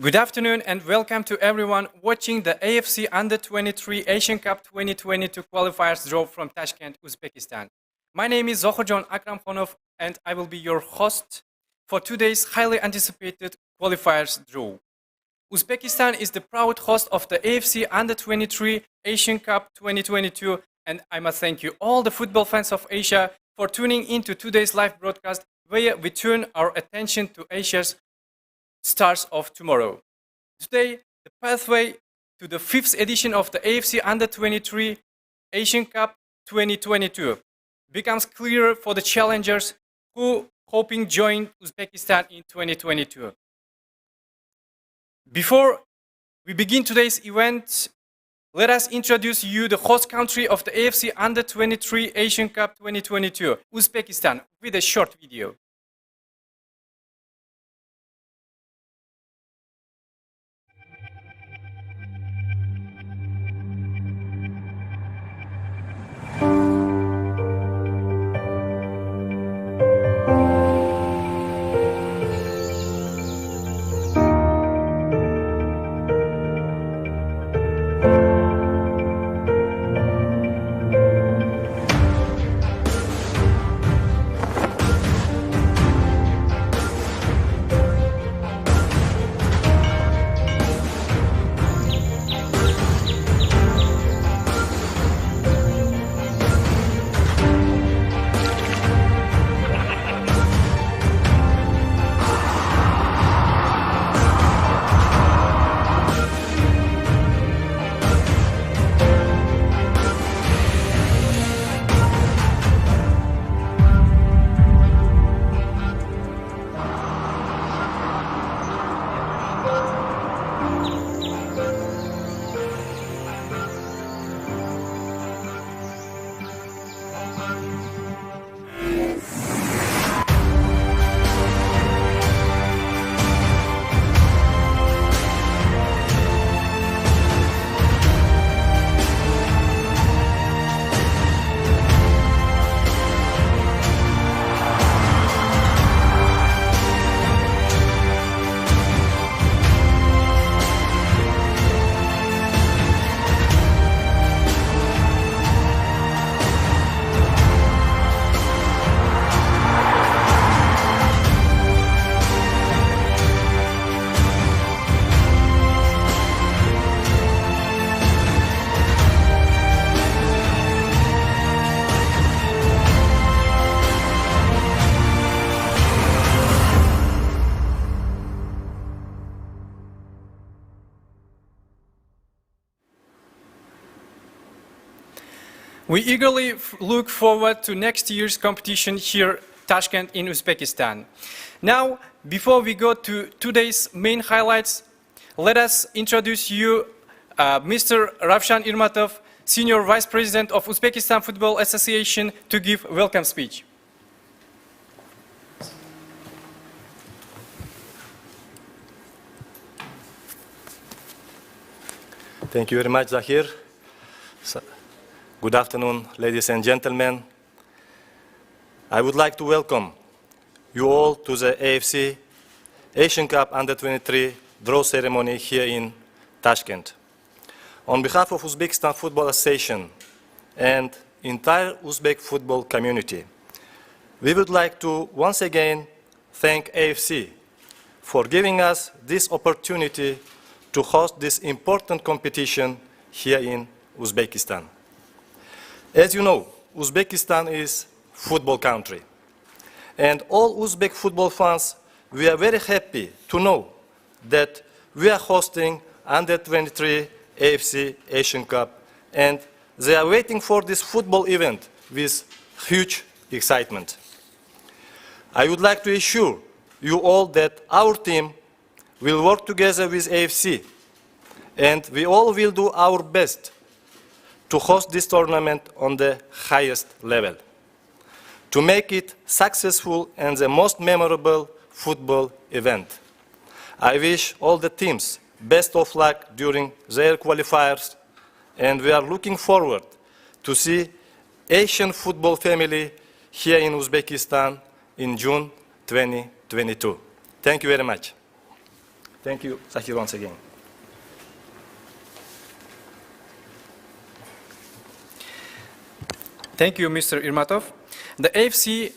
Good afternoon and welcome to everyone watching the AFC Under-23 Asian Cup 2022 qualifiers draw from Tashkent, Uzbekistan. My name is Zohojon Akramkhonov and I will be your host for today's highly anticipated qualifiers draw. Uzbekistan is the proud host of the AFC Under-23 Asian Cup 2022 and I must thank you all the football fans of Asia for tuning into today's live broadcast where we turn our attention to Asia's stars of tomorrow. Today, the pathway to the 5th edition of the AFC Under-23 Asian Cup 2022 becomes clearer for the challengers who hoping join Uzbekistan in 2022. Before we begin today's event, let us introduce you the host country of the AFC Under-23 Asian Cup 2022, Uzbekistan, with a short video. We eagerly look forward to next year's competition here, Tashkent in Uzbekistan. Now, before we go to today's main highlights, let us introduce you Mr. Ravshan Irmatov, Senior Vice President of Uzbekistan Football Association, to give a welcome speech. Thank you very much, Zahir. Good afternoon, ladies and gentlemen. I would like to welcome you all to the AFC Asian Cup Under-23 draw ceremony here in Tashkent. On behalf of Uzbekistan Football Association and entire Uzbek football community, we would like to once again thank AFC for giving us this opportunity to host this important competition here in Uzbekistan. As you know, Uzbekistan is a football country. And all Uzbek football fans, we are very happy to know that we are hosting Under-23 AFC Asian Cup. And they are waiting for this football event with huge excitement. I would like to assure you all that our team will work together with AFC. And we all will do our best to host this tournament on the highest level, to make it successful and the most memorable football event. I wish all the teams best of luck during their qualifiers, and we are looking forward to see Asian football family here in Uzbekistan in June 2022. Thank you very much. Thank you, Zakir, once again. Thank you, Mr. Irmatov. The AFC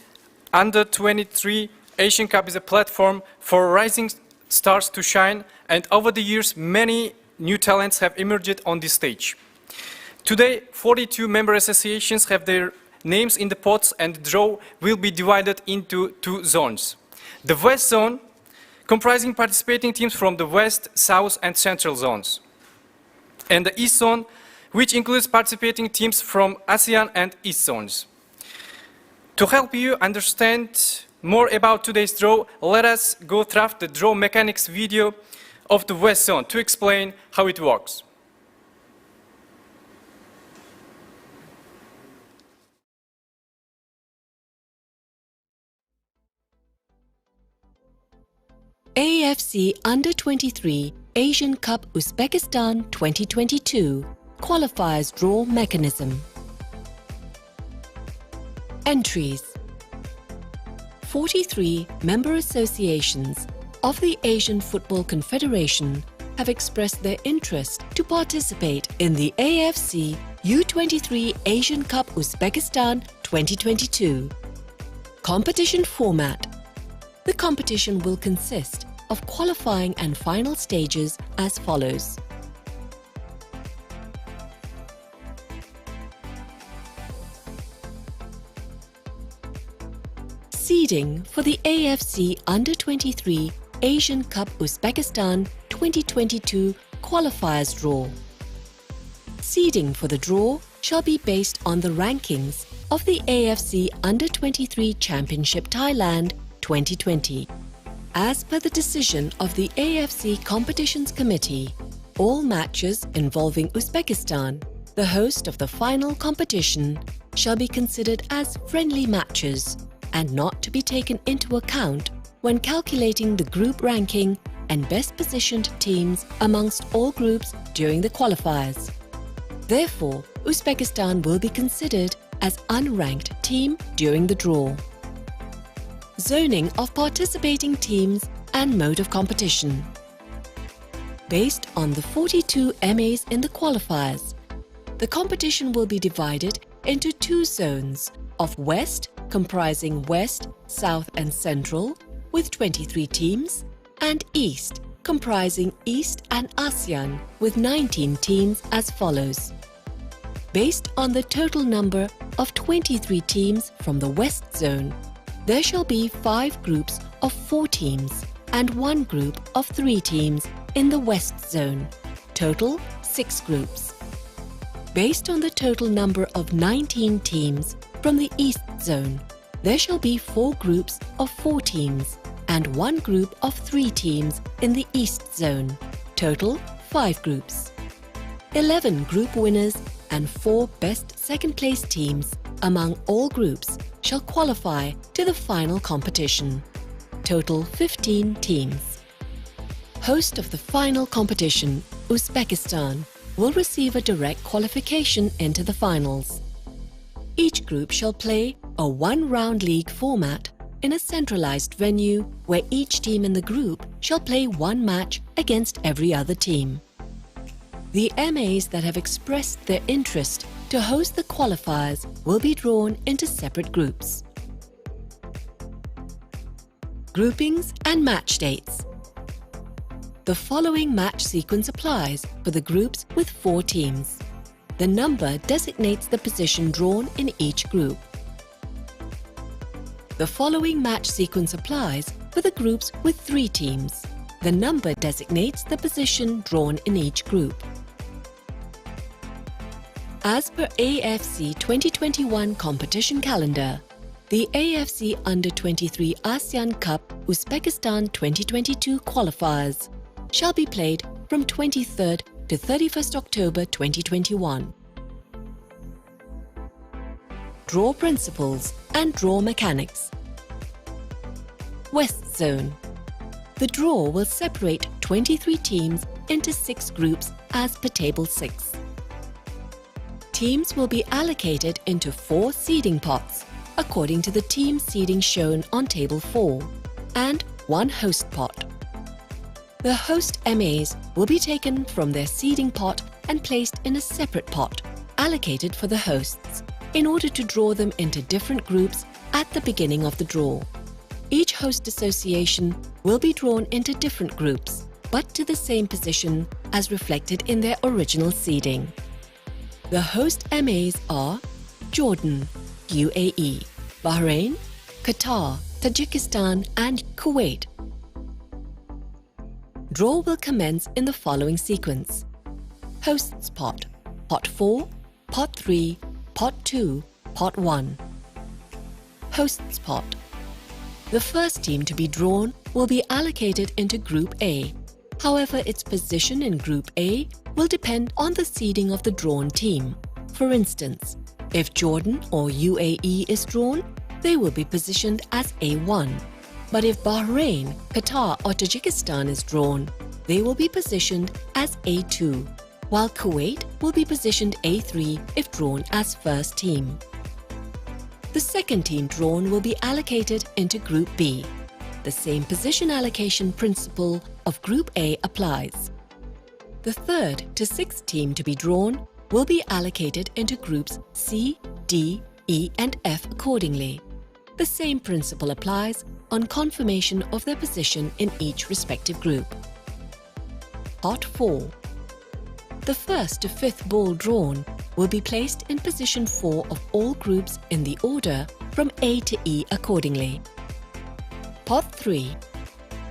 Under-23 Asian Cup is a platform for rising stars to shine, and over the years, many new talents have emerged on this stage. Today, 42 member associations have their names in the pots, and the draw will be divided into two zones. The West Zone, comprising participating teams from the West, South, and Central zones. And the East Zone, which includes participating teams from ASEAN and East zones. To help you understand more about today's draw, let us go through the draw mechanics video of the West Zone to explain how it works. AFC Under-23 Asian Cup Uzbekistan 2022 Qualifiers Draw Mechanism. Entries. 43 member associations of the Asian Football Confederation have expressed their interest to participate in the AFC U23 Asian Cup Uzbekistan 2022. Competition format. The competition will consist of qualifying and final stages as follows. Seeding for the AFC Under-23 Asian Cup Uzbekistan 2022 Qualifiers Draw. Seeding for the draw shall be based on the rankings of the AFC Under-23 Championship Thailand 2020. As per the decision of the AFC Competitions Committee, all matches involving Uzbekistan, the host of the final competition, shall be considered as friendly matches and not to be taken into account when calculating the group ranking and best positioned teams amongst all groups during the qualifiers. Therefore, Uzbekistan will be considered as unranked team during the draw. Zoning of participating teams and mode of competition. Based on the 42 MAs in the qualifiers, the competition will be divided into two zones of West, comprising West, South and Central, with 23 teams, and East, comprising East and ASEAN, with 19 teams as follows. Based on the total number of 23 teams from the West Zone, there shall be 5 groups of 4 teams and 1 group of 3 teams in the West Zone, total 6 groups. Based on the total number of 19 teams from the East Zone, there shall be 4 groups of 4 teams and 1 group of 3 teams in the East Zone, total 5 groups. 11 group winners and 4 best second-place teams among all groups shall qualify to the final competition, total 15 teams. Host of the final competition, Uzbekistan, will receive a direct qualification into the finals. Each group shall play a one-round league format in a centralized venue where each team in the group shall play 1 match against every other team. The MAs that have expressed their interest to host the qualifiers will be drawn into separate groups. Groupings and match dates. The following match sequence applies for the groups with 4 teams. The number designates the position drawn in each group. The following match sequence applies for the groups with 3 teams. The number designates the position drawn in each group. As per AFC 2021 competition calendar, the AFC Under-23 ASEAN Cup Uzbekistan 2022 qualifiers shall be played from 23rd to 31st October 2021. Draw principles and draw mechanics. West Zone. The draw will separate 23 teams into 6 groups as per Table 6. Teams will be allocated into 4 seeding pots according to the team seeding shown on Table 4 and 1 host pot. The host MAs will be taken from their seeding pot and placed in a separate pot, allocated for the hosts, in order to draw them into different groups at the beginning of the draw. Each host association will be drawn into different groups, but to the same position as reflected in their original seeding. The host MAs are Jordan, UAE, Bahrain, Qatar, Tajikistan and Kuwait. Draw will commence in the following sequence: Hosts pot, Pot 4, Pot 3, Pot 2, Pot 1. Hosts pot. The first team to be drawn will be allocated into Group A. However, its position in Group A will depend on the seeding of the drawn team. For instance, if Jordan or UAE is drawn, they will be positioned as A1. But if Bahrain, Qatar or Tajikistan is drawn, they will be positioned as A2, while Kuwait will be positioned A3 if drawn as first team. The second team drawn will be allocated into Group B. The same position allocation principle of Group A applies. The third to sixth team to be drawn will be allocated into Groups C, D, E and F accordingly. The same principle applies on confirmation of their position in each respective group. Pot 4. The first to fifth ball drawn will be placed in position 4 of all groups in the order from A to E accordingly. Pot 3.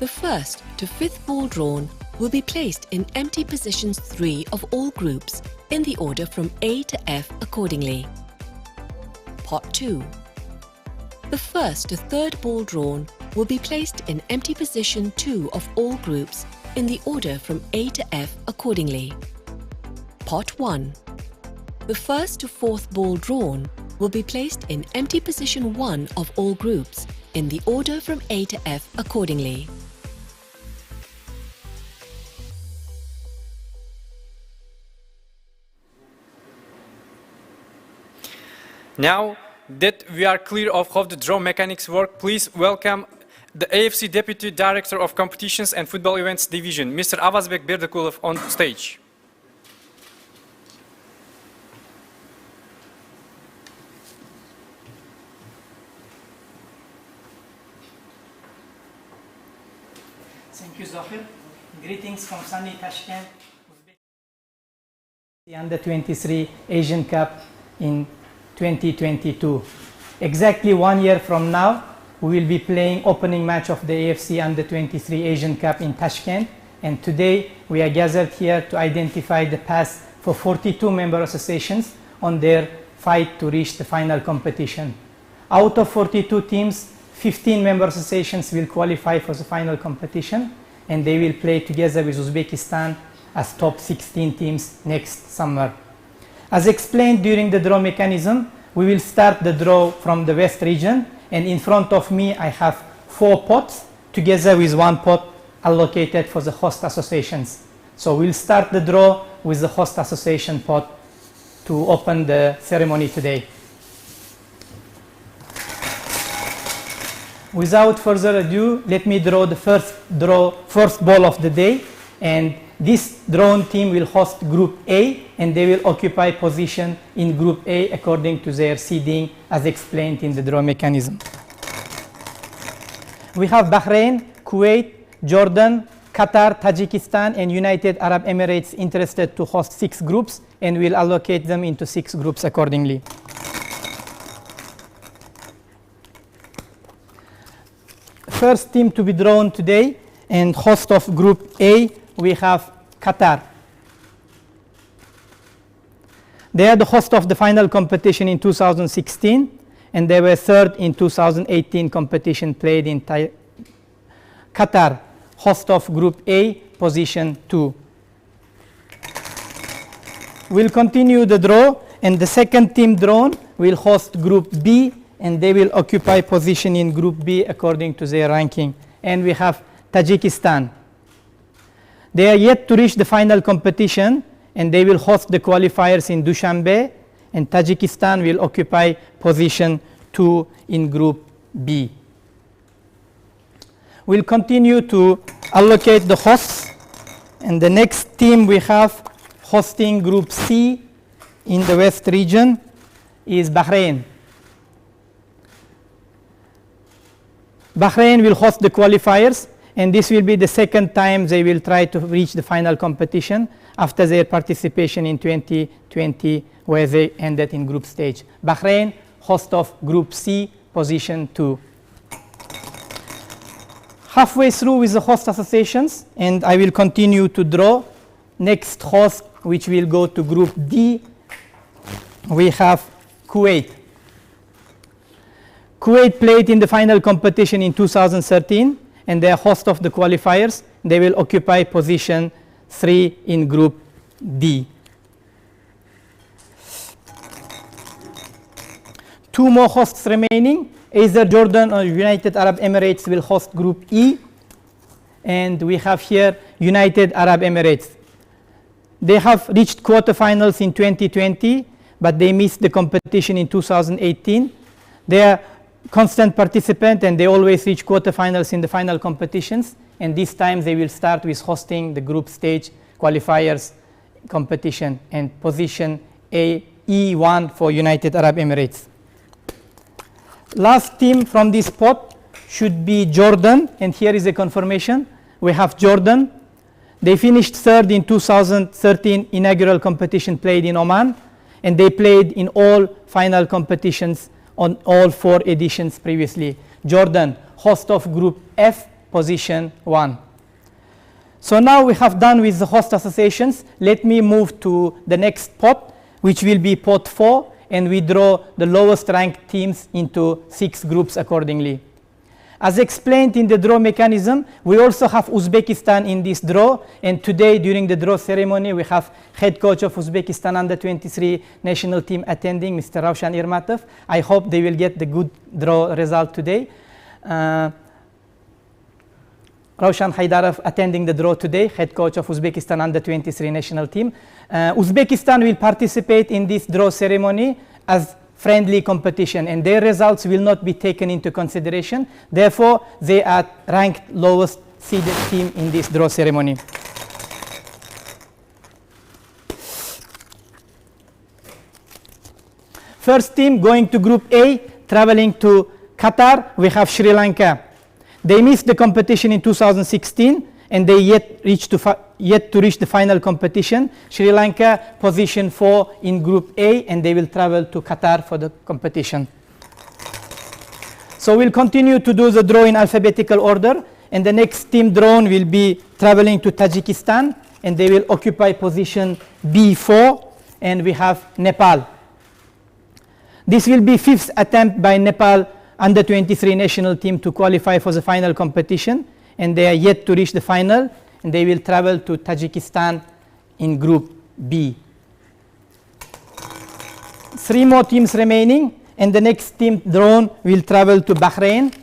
The first to fifth ball drawn will be placed in empty positions 3 of all groups in the order from A to F accordingly. Pot 2. The first to third ball drawn will be placed in empty position 2 of all groups in the order from A to F accordingly. Pot 1. The first to fourth ball drawn will be placed in empty position 1 of all groups in the order from A to F accordingly. Now that we are clear of how the draw mechanics work, please welcome the AFC Deputy Director of Competitions and Football Events Division, Mr. Avazbek Berdikulov, on stage. Thank you, Zohir. Greetings from sunny Tashkent, the Under-23 Asian Cup in 2022. Exactly 1 year from now, we will be playing opening match of the AFC Under-23 Asian Cup in Tashkent. And today, we are gathered here to identify the path for 42 member associations on their fight to reach the final competition. Out of 42 teams, 15 member associations will qualify for the final competition, and they will play together with Uzbekistan as top 16 teams next summer. As explained during the draw mechanism, we will start the draw from the West region, and in front of me I have 4 pots together with 1 pot allocated for the host associations. So we'll start the draw with the host association pot to open the ceremony today. Without further ado, let me draw the first ball of the day, and this drawn team will host Group A, and they will occupy position in Group A according to their seeding as explained in the draw mechanism. We have Bahrain, Kuwait, Jordan, Qatar, Tajikistan and United Arab Emirates interested to host 6 groups, and we'll allocate them into 6 groups accordingly. First team to be drawn today and host of Group A, we have Qatar. They are the host of the final competition in 2016, and they were third in 2018 competition played in Qatar, host of Group A, position 2. We'll continue the draw, and the second team drawn will host Group B, and they will occupy position in Group B according to their ranking. And we have Tajikistan. They are yet to reach the final competition, and they will host the qualifiers in Dushanbe, and Tajikistan will occupy position 2 in Group B. We'll continue to allocate the hosts And the next team we have hosting Group C in the West region is Bahrain. Bahrain will host the qualifiers, and this will be the second time they will try to reach the final competition after their participation in 2020, where they ended in group stage. Bahrain, host of Group C, position 2. Halfway through with the host associations, and I will continue to draw. Next host, which will go to Group D, we have Kuwait. Kuwait played in the final competition in 2013, and they are host of the qualifiers. They will occupy position 3 in Group D. Two more hosts remaining. Either Jordan or United Arab Emirates will host Group E, and we have here United Arab Emirates. They have reached quarterfinals in 2020, but they missed the competition in 2018. They are constant participant, and they always reach quarterfinals in the final competitions, and this time they will start with hosting the group stage qualifiers competition, and position E1 for United Arab Emirates. Last team from this pot should be Jordan, and here is a confirmation. We have Jordan. They finished third in 2013 inaugural competition played in Oman, and they played in all final competitions on all 4 editions previously. Jordan, host of Group F, position 1. So now we have done with the host associations. Let me move to the next pot, which will be pot 4, and we draw the lowest ranked teams into 6 groups accordingly. As explained in the draw mechanism, we also have Uzbekistan in this draw, and today during the draw ceremony we have head coach of Uzbekistan under-23 national team attending, Mr. Raushan Irmatov. I hope they will get the good draw result today. Raushan Haidarov attending the draw today, head coach of Uzbekistan under-23 national team. Uzbekistan will participate in this draw ceremony as friendly competition, and their results will not be taken into consideration. Therefore, they are ranked lowest seeded team in this draw ceremony. First team going to Group A, traveling to Qatar, we have Sri Lanka. They missed the competition in 2016, and they yet to reach the final competition. Sri Lanka position 4 in Group A, and they will travel to Qatar for the competition. So we'll continue to do the draw in alphabetical order, and the next team drawn will be traveling to Tajikistan, and they will occupy position B4, and we have Nepal. This will be 5th attempt by Nepal under-23 national team to qualify for the final competition, and they are yet to reach the final, and they will travel to Tajikistan in Group B. 3 more teams remaining, and the next team drawn will travel to Bahrain.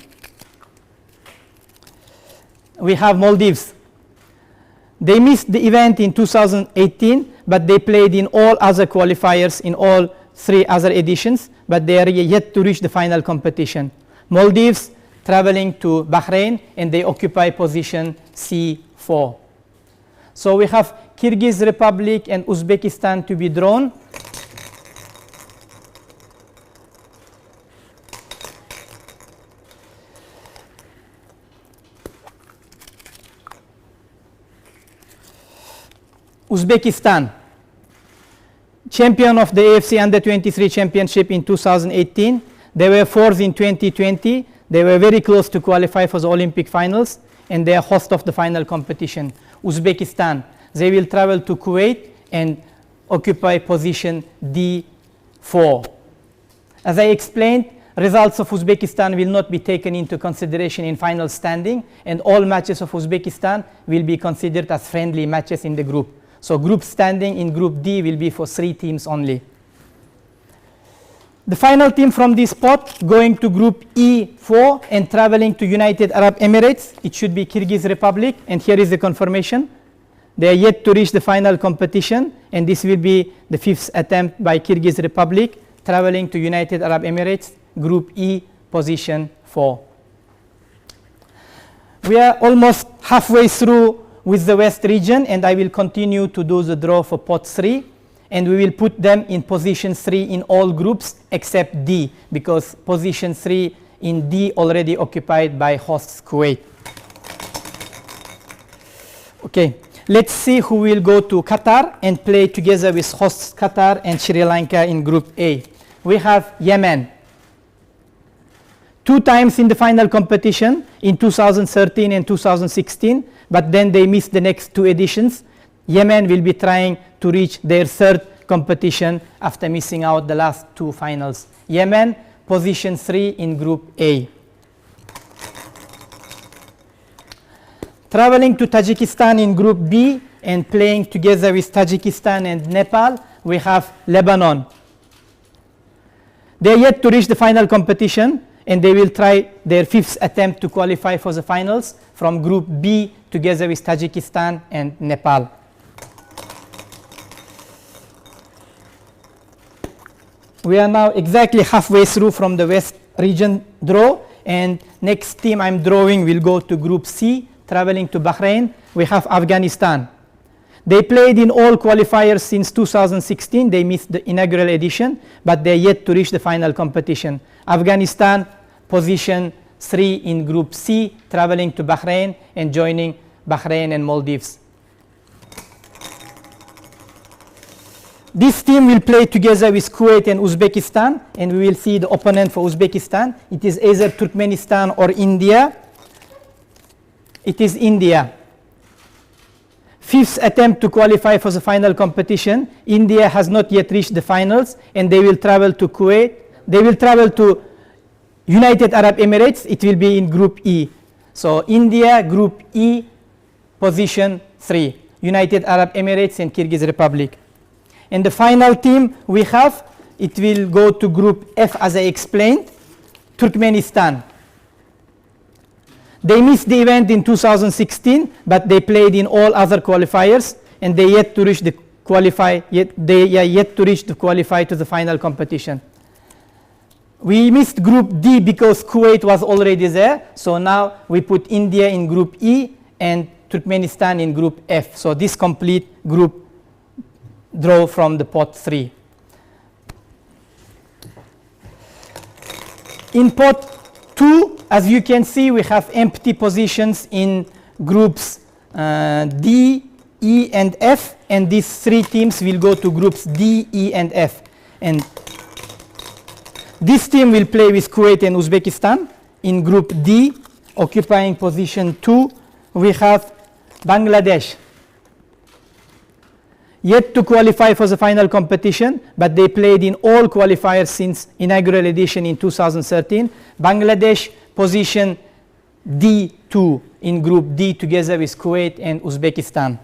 We have Maldives. They missed the event in 2018, but they played in all other qualifiers in all 3 other editions, but they are yet to reach the final competition. Maldives traveling to Bahrain, and they occupy position C4. So we have Kyrgyz Republic and Uzbekistan to be drawn. Uzbekistan, champion of the AFC Under-23 Championship in 2018. They were 4th in 2020. They were very close to qualify for the Olympic finals, and they are host of the final competition. Uzbekistan, they will travel to Kuwait and occupy position D4. As I explained, results of Uzbekistan will not be taken into consideration in final standing, and all matches of Uzbekistan will be considered as friendly matches in the group. So group standing in Group D will be for 3 teams only. The final team from this pot going to Group E4 and traveling to United Arab Emirates, it should be Kyrgyz Republic, and here is the confirmation. They are yet to reach the final competition, and this will be the 5th attempt by Kyrgyz Republic traveling to United Arab Emirates, Group E, position 4. We are almost halfway through with the West region, and I will continue to do the draw for pot 3. And we will put them in position 3 in all groups except D, because position 3 in D already occupied by hosts Kuwait. Okay, let's see who will go to Qatar and play together with hosts Qatar and Sri Lanka in Group A. We have Yemen. 2 times in the final competition in 2013 and 2016, but then they missed the next 2 editions. Yemen will be trying to reach their 3rd competition after missing out the last 2 finals. Yemen, position 3 in Group A. Traveling to Tajikistan in Group B and playing together with Tajikistan and Nepal, we have Lebanon. They are yet to reach the final competition, and they will try their 5th attempt to qualify for the finals from Group B together with Tajikistan and Nepal. We are now exactly halfway through from the West region draw, and next team I'm drawing will go to Group C, traveling to Bahrain. We have Afghanistan. They played in all qualifiers since 2016. They missed the inaugural edition, but they are yet to reach the final competition. Afghanistan, position 3 in Group C, traveling to Bahrain and joining Bahrain and Maldives. This team will play together with Kuwait and Uzbekistan, and we will see the opponent for Uzbekistan. It is either Turkmenistan or India. It is India. 5th attempt to qualify for the final competition. India has not yet reached the finals, and they will travel to Kuwait. They will travel to United Arab Emirates. It will be in Group E. So India, Group E, position 3. United Arab Emirates and Kyrgyz Republic. And the final team we have, it will go to Group F as I explained, Turkmenistan. They missed the event in 2016, but they played in all other qualifiers, and they yet to reach the qualify to the final competition. We missed Group D because Kuwait was already there, so now we put India in Group E and Turkmenistan in Group F. So this complete group draw from the pot 3. In pot 2, as you can see, we have empty positions in groups D, E, and F, and these 3 teams will go to groups D, E, and F. And this team will play with Kuwait and Uzbekistan. In Group D, occupying position 2, we have Bangladesh. Yet to qualify for the final competition, but they played in all qualifiers since inaugural edition in 2013. Bangladesh, position D2 in Group D together with Kuwait and Uzbekistan.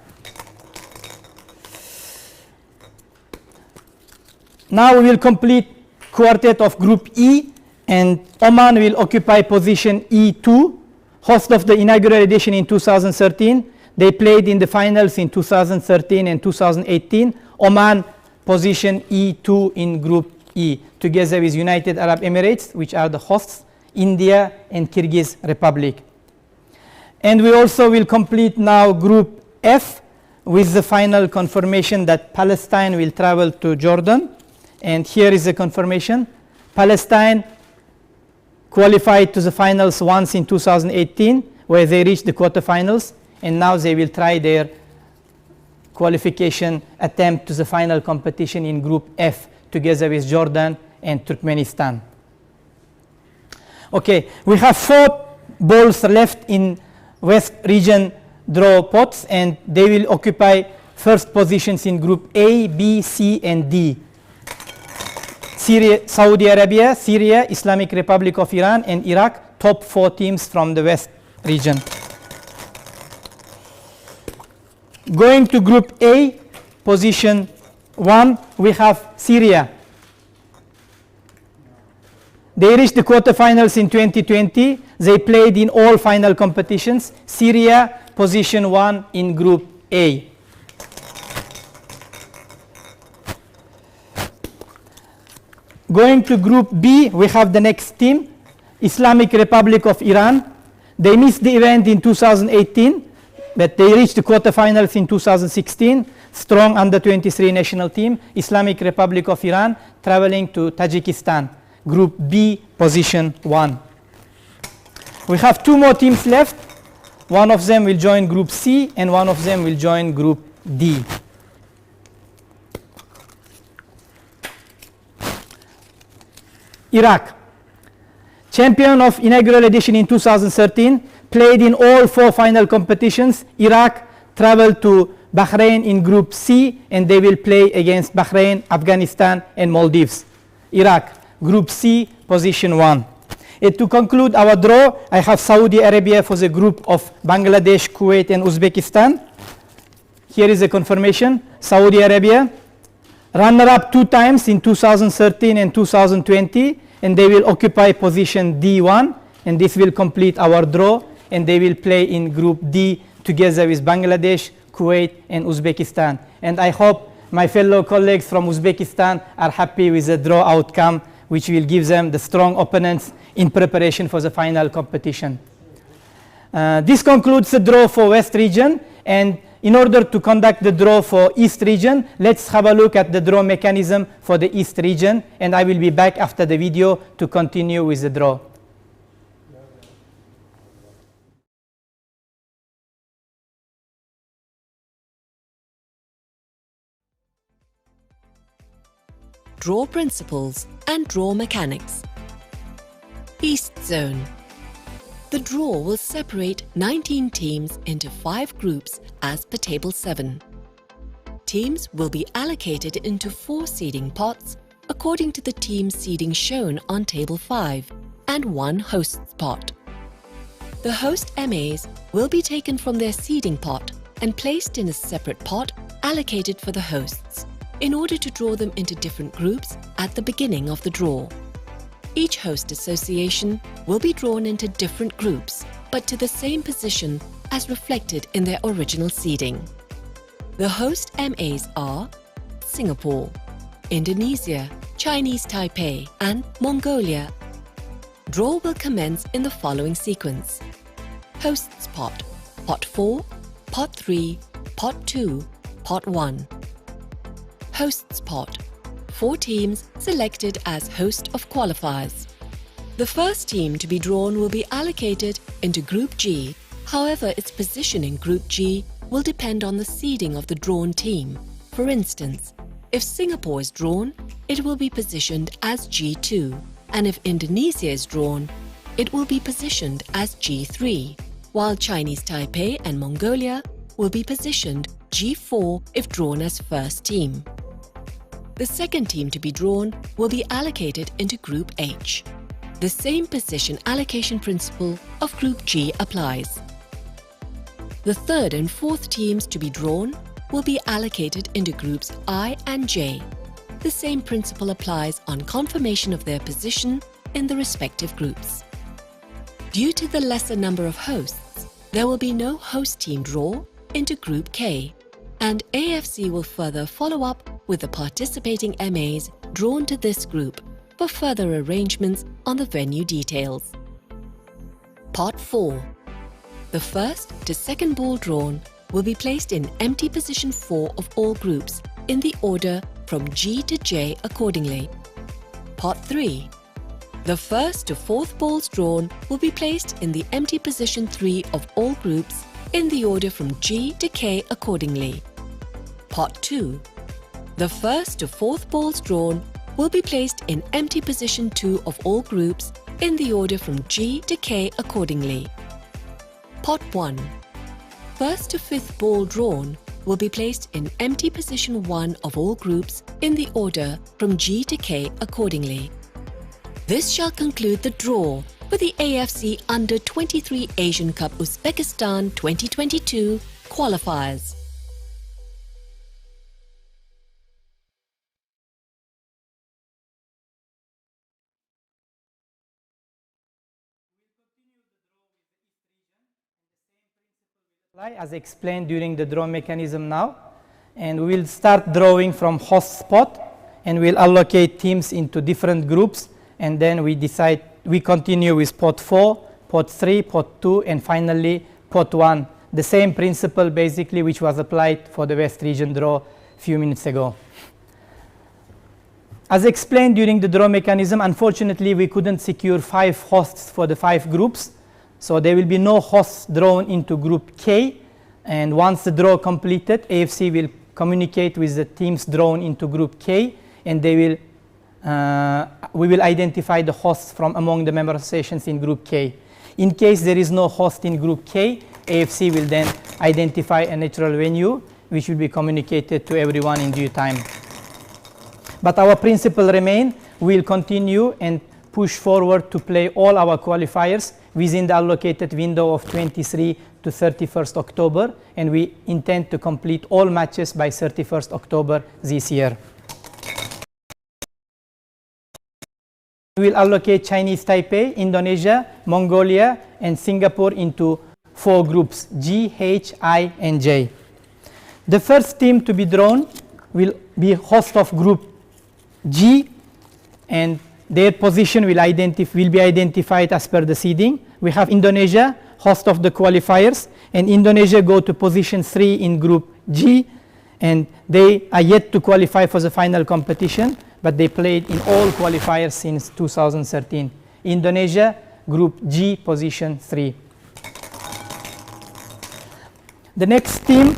Now we will complete quartet of Group E, and Oman will occupy position E2, host of the inaugural edition in 2013. They played in the finals in 2013 and 2018. Oman, position E2 in Group E, together with United Arab Emirates, which are the hosts, India, and Kyrgyz Republic. And we also will complete now Group F with the final confirmation that Palestine will travel to Jordan. And here is the confirmation. Palestine qualified to the finals once in 2018, where they reached the quarterfinals, and now they will try their qualification attempt to the final competition in Group F together with Jordan and Turkmenistan. Okay, we have 4 balls left in West region draw pots, and they will occupy first positions in Group A, B, C, and D. Syria, Saudi Arabia, Syria, Islamic Republic of Iran, and Iraq, top 4 teams from the West region. Going to Group A, position 1, we have Syria. They reached the quarterfinals in 2020. They played in all final competitions. Syria, position 1 in Group A. Going to Group B, we have the next team, Islamic Republic of Iran. They missed the event in 2018. but they reached the quarterfinals in 2016. Strong under-23 national team, Islamic Republic of Iran, traveling to Tajikistan, Group B, position 1. We have 2 more teams left. One of them will join Group C, and one of them will join Group D. Iraq, champion of inaugural edition in 2013, played in all 4 final competitions. Iraq traveled to Bahrain in Group C, and they will play against Bahrain, Afghanistan, and Maldives. Iraq, Group C, position 1. And to conclude our draw, I have Saudi Arabia for the group of Bangladesh, Kuwait, and Uzbekistan. Here is a confirmation. Saudi Arabia, runner-up 2 times in 2013 and 2020, and they will occupy position D1, and this will complete our draw, and they will play in Group D together with Bangladesh, Kuwait, and Uzbekistan. And I hope my fellow colleagues from Uzbekistan are happy with the draw outcome, which will give them the strong opponents in preparation for the final competition. This concludes the draw for West region, and in order to conduct the draw for East region, let's have a look at the draw mechanism for the East region, and I will be back after the video to continue with the draw. Draw principles and draw mechanics. East Zone. The draw will separate 19 teams into 5 groups as per Table 7. Teams will be allocated into 4 seeding pots according to the team seeding shown on Table 5 and 1 host's pot. The host MAs will be taken from their seeding pot and placed in a separate pot allocated for the hosts, in order to draw them into different groups at the beginning of the draw. Each host association will be drawn into different groups, but to the same position as reflected in their original seeding. The host MAs are Singapore, Indonesia, Chinese Taipei, and Mongolia. Draw will commence in the following sequence: Hosts pot, Pot 4, Pot 3, Pot 2, Pot 1. Hosts pot. 4 teams selected as host of qualifiers. The first team to be drawn will be allocated into Group G. However, its position in Group G will depend on the seeding of the drawn team. For instance, if Singapore is drawn, it will be positioned as G2, and if Indonesia is drawn, it will be positioned as G3, while Chinese Taipei and Mongolia will be positioned G4 if drawn as first team. The second team to be drawn will be allocated into Group H. The same position allocation principle of Group G applies. The third and fourth teams to be drawn will be allocated into Groups I and J. The same principle applies on confirmation of their position in the respective groups. Due to the lesser number of hosts, there will be no host team draw into Group K, and AFC will further follow up with the participating MAs drawn to this group for further arrangements on the venue details. Pot 4. The first to second ball drawn will be placed in empty position 4 of all groups in the order from G to J accordingly. Pot 3. The first to fourth balls drawn will be placed in the empty position 3 of all groups in the order from G to K accordingly. Pot 2. The first to fourth balls drawn will be placed in empty position 2 of all groups in the order from G to K accordingly. Pot 1. First to fifth ball drawn will be placed in empty position 1 of all groups in the order from G to K accordingly. This shall conclude the draw for the AFC Under-23 Asian Cup Uzbekistan 2022 qualifiers. As explained during the draw mechanism now, and we will start drawing from host spot, and we'll allocate teams into different groups, and then we continue with pot 4, pot 3, pot 2, and finally pot 1. the same principle basically which was applied for the West region draw a few minutes ago. As explained during the draw mechanism, unfortunately we couldn't secure 5 hosts for the 5 groups, so there will be no hosts drawn into group K, and once the draw completed, AFC will communicate with the teams drawn into group K, and they will we will identify the hosts from among the member associations in group K. In case there is no host in group K, AFC will then identify a natural venue which will be communicated to everyone in due time. But our principle remain, we will continue and push forward to play all our qualifiers within the allocated window of 23 to 31st October, and we intend to complete all matches by 31st October this year. We will allocate Chinese Taipei, Indonesia, Mongolia, and Singapore into 4 groups, G, H, I, and J. The first team to be drawn will be host of group G, and their position will be identified as per the seeding. We have Indonesia, host of the qualifiers, and Indonesia go to position 3 in group G, and they are yet to qualify for the final competition, but they played in all qualifiers since 2013. Indonesia, group G, position 3. The next team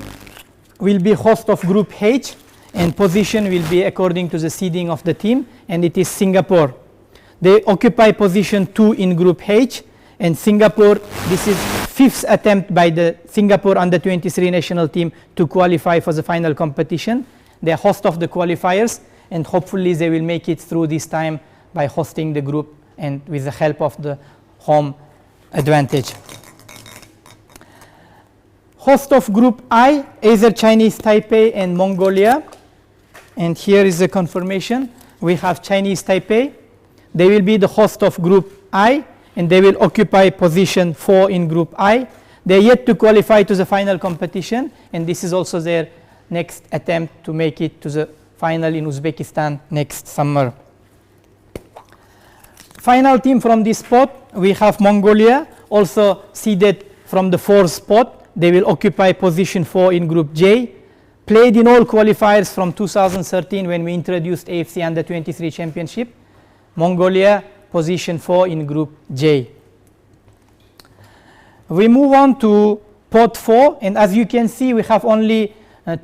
will be host of group H, and position will be according to the seeding of the team, and it is Singapore. They occupy position 2 in group H, and Singapore, this is 5th attempt by the Singapore under-23 national team to qualify for the final competition. They are host of the qualifiers, and hopefully they will make it through this time by hosting the group and with the help of the home advantage. Host of group I, either Chinese Taipei and Mongolia, and here is the confirmation. We have Chinese Taipei. They will be the host of group I, and they will occupy position 4 in group I. They are yet to qualify to the final competition, and this is also their next attempt to make it to the final in Uzbekistan next summer. Final team from this spot, we have Mongolia, also seeded from the 4th spot. They will occupy position 4 in group J. Played in all qualifiers from 2013 when we introduced AFC Under-23 Championship. Mongolia, position 4 in group J. We move on to pot 4, and as you can see, we have only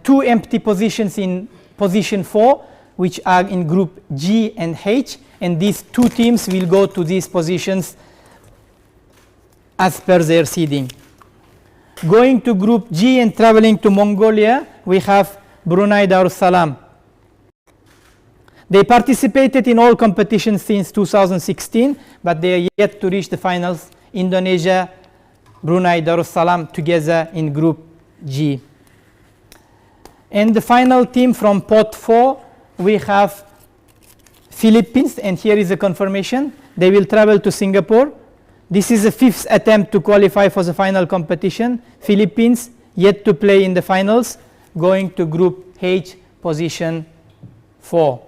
2 empty positions in position 4, which are in group G and H, and these 2 teams will go to these positions as per their seeding. Going to group G and traveling to Mongolia, we have Brunei Darussalam. They participated in all competitions since 2016, but they are yet to reach the finals. Indonesia, Brunei Darussalam together in group G. And the final team from pot 4, we have Philippines, and here is the confirmation. They will travel to Singapore. This is the 5th attempt to qualify for the final competition. Philippines yet to play in the finals, going to group H, position 4.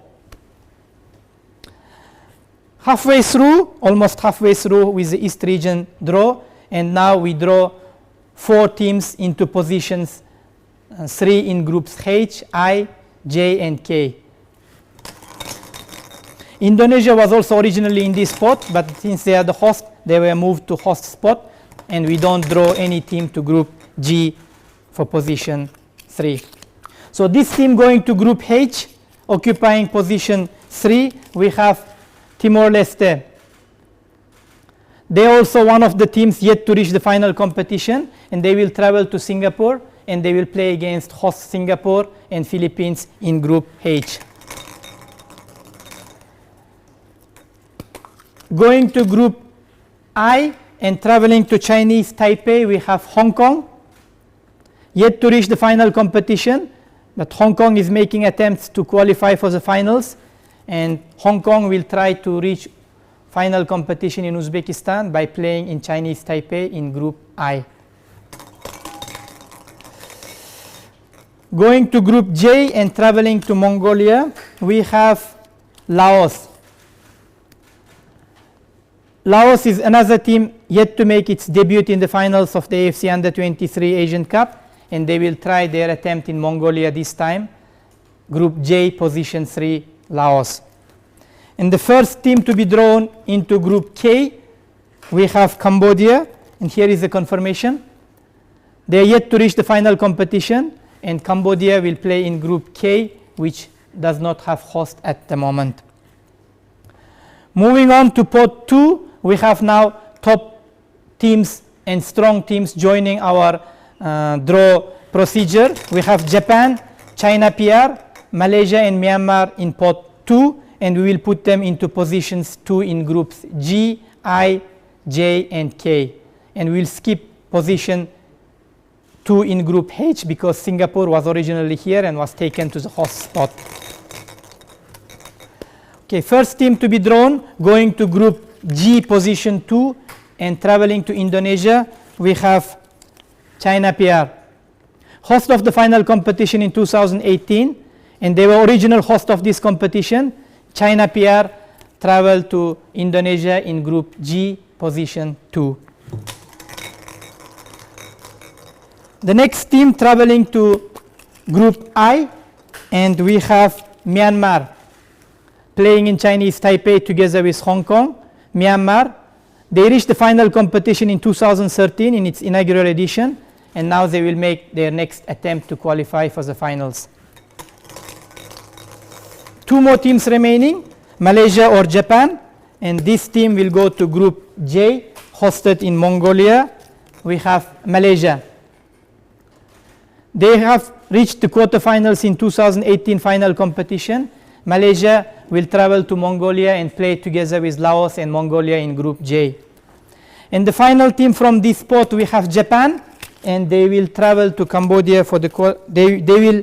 Halfway through, almost halfway through with the East region draw, and now we draw 4 teams into positions 3 in groups H, I, J, and K. Indonesia was also originally in this spot, but since they are the host, they were moved to host spot, and we don't draw any team to group G for position 3. So this team going to group H, occupying position 3, we have Timor-Leste. They are also one of the teams yet to reach the final competition, and they will travel to Singapore, and they will play against host Singapore and Philippines in group H. Going to group I and traveling to Chinese Taipei, we have Hong Kong, yet to reach the final competition, but Hong Kong is making attempts to qualify for the finals, and Hong Kong will try to reach final competition in Uzbekistan by playing in Chinese Taipei in group I. Going to group J and traveling to Mongolia, we have Laos. Laos is another team yet to make its debut in the finals of the AFC Under-23 Asian Cup, and they will try their attempt in Mongolia this time. Group J, position 3, Laos. And the first team to be drawn into Group K, we have Cambodia, and here is the confirmation. They are yet to reach the final competition, and Cambodia will play in Group K, which does not have host at the moment. Moving on to pot 2, we have now top teams and strong teams joining our draw procedure. We have Japan, China PR, Malaysia and Myanmar in pot 2, and we will put them into positions 2 in groups G, I, J and K. And we will skip position 2 in group H because Singapore was originally here and was taken to the host spot. Okay, first team to be drawn going to group G, position 2, and traveling to Indonesia, we have China PR. Host of the final competition in 2018, and they were original host of this competition. China PR traveled to Indonesia in group G, position 2. The next team traveling to group I, and we have Myanmar playing in Chinese Taipei together with Hong Kong. Myanmar, they reached the final competition in 2013 in its inaugural edition, and now they will make their next attempt to qualify for the finals. 2 more teams remaining, Malaysia or Japan, and this team will go to group J, hosted in Mongolia. We have Malaysia. They have reached the quarterfinals in 2018 final competition. Malaysia will travel to Mongolia and play together with Laos and Mongolia in group J. And the final team from this spot, we have Japan, and they will travel to Cambodia for the they will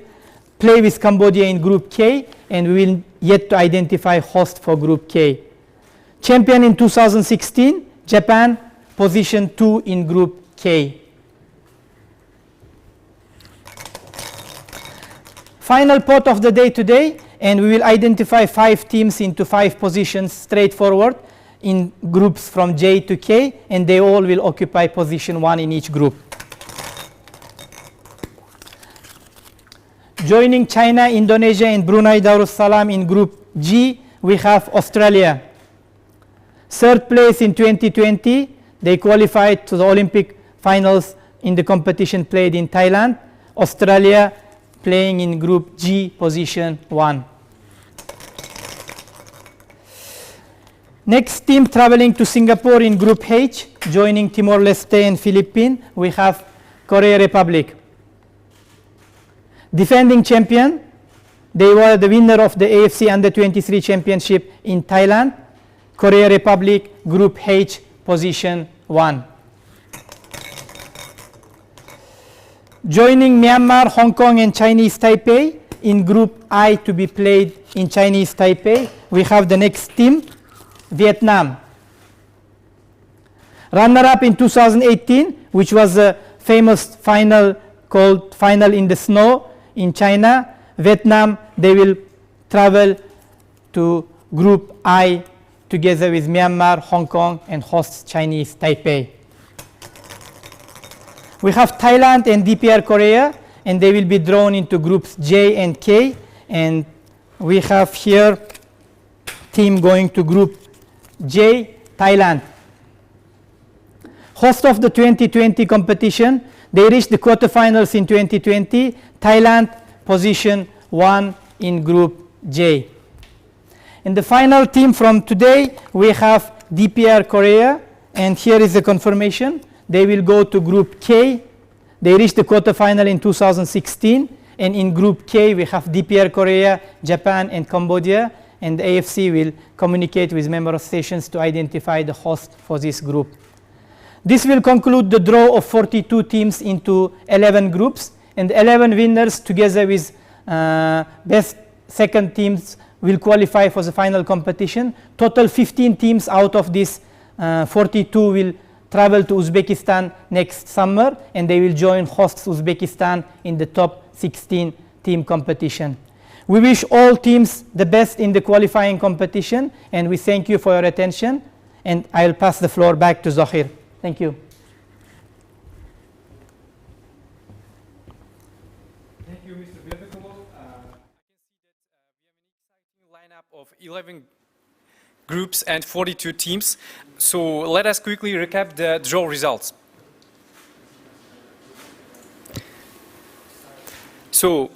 play with Cambodia in group K, and we will yet to identify host for group K. Champion in 2016, Japan, position 2 in group K. Final pot of the day today, and we will identify 5 teams into 5 positions straightforward in groups from J to K, and they all will occupy position 1 in each group. Joining China, Indonesia and Brunei Darussalam in group G, we have Australia. 3rd place in 2020, they qualified to the Olympic finals in the competition played in Thailand. Australia playing in group G, position 1. Next team traveling to Singapore in group H, joining Timor-Leste and Philippines, we have Korea Republic. Defending champion, they were the winner of the AFC Under-23 Championship in Thailand. Korea Republic, group H, position 1. Joining Myanmar, Hong Kong and Chinese Taipei in group I to be played in Chinese Taipei, we have the next team, Vietnam. Runner-up in 2018, which was a famous final called Final in the Snow in China. Vietnam, they will travel to group I together with Myanmar, Hong Kong and hosts Chinese Taipei. We have Thailand and DPR Korea, and they will be drawn into groups J and K, and we have here team going to group J, Thailand. Host of the 2020 competition, they reached the quarterfinals in 2020. Thailand, position 1 in group J. And the final team from today, we have DPR Korea, and here is the confirmation. They will go to group K. They reached the quarterfinal in 2016, and in group K we have DPR Korea, Japan and Cambodia, and the AFC will communicate with member stations to identify the host for this group. This will conclude the draw of 42 teams into 11 groups, and 11 winners together with best second teams will qualify for the final competition. Total 15 teams out of this 42 will travel to Uzbekistan next summer, and they will join hosts Uzbekistan in the top 16 team competition. We wish all teams the best in the qualifying competition, and we thank you for your attention. and I'll pass the floor back to Zohir. Thank you. Thank you, Mr. Bebekulov. I can see that we have an exciting lineup of 11 groups and 42 teams. So let us quickly recap the draw results. So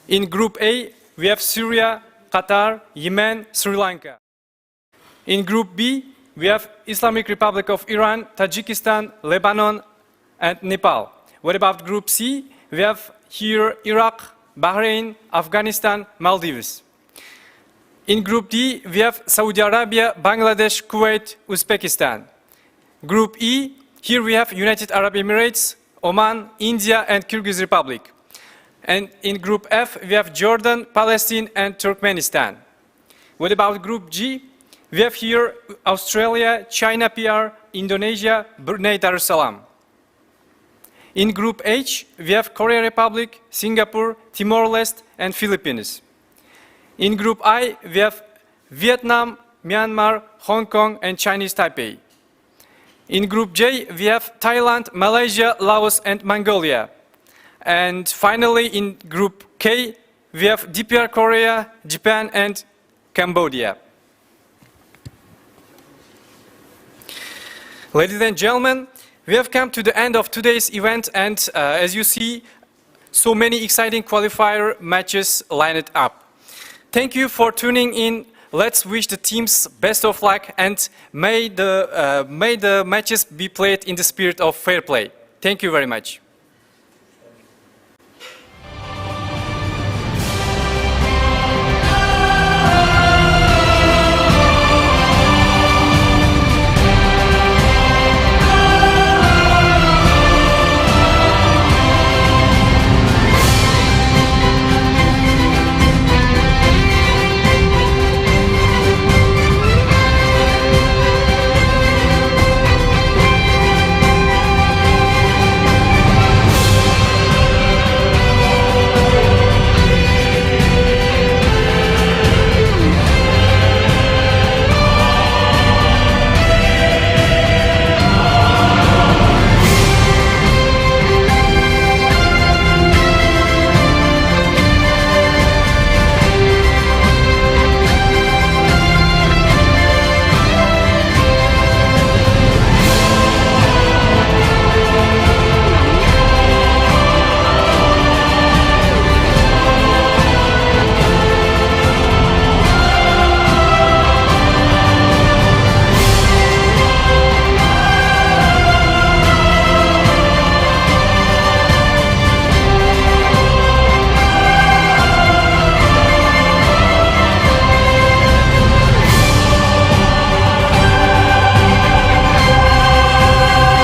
in Group A, we have Syria, Qatar, Yemen, Sri Lanka. In Group B, we have Islamic Republic of Iran, Tajikistan, Lebanon, and Nepal. What about Group C? We have here Iraq, Bahrain, Afghanistan, Maldives. In Group D, we have Saudi Arabia, Bangladesh, Kuwait, Uzbekistan. Group E, here we have United Arab Emirates, Oman, India, and Kyrgyz Republic. And in Group F, we have Jordan, Palestine, and Turkmenistan. What about Group G? We have here Australia, China PR, Indonesia, Brunei Darussalam. In Group H, we have Korea Republic, Singapore, Timor-Leste, and Philippines. In Group I, we have Vietnam, Myanmar, Hong Kong, and Chinese Taipei. In Group J, we have Thailand, Malaysia, Laos, and Mongolia. And finally, in Group K, we have DPR Korea, Japan, and Cambodia. Ladies and gentlemen, we have come to the end of today's event, and as you see, so many exciting qualifier matches lined up. Thank you for tuning in. Let's wish the teams best of luck, and may the matches be played in the spirit of fair play. Thank you very much.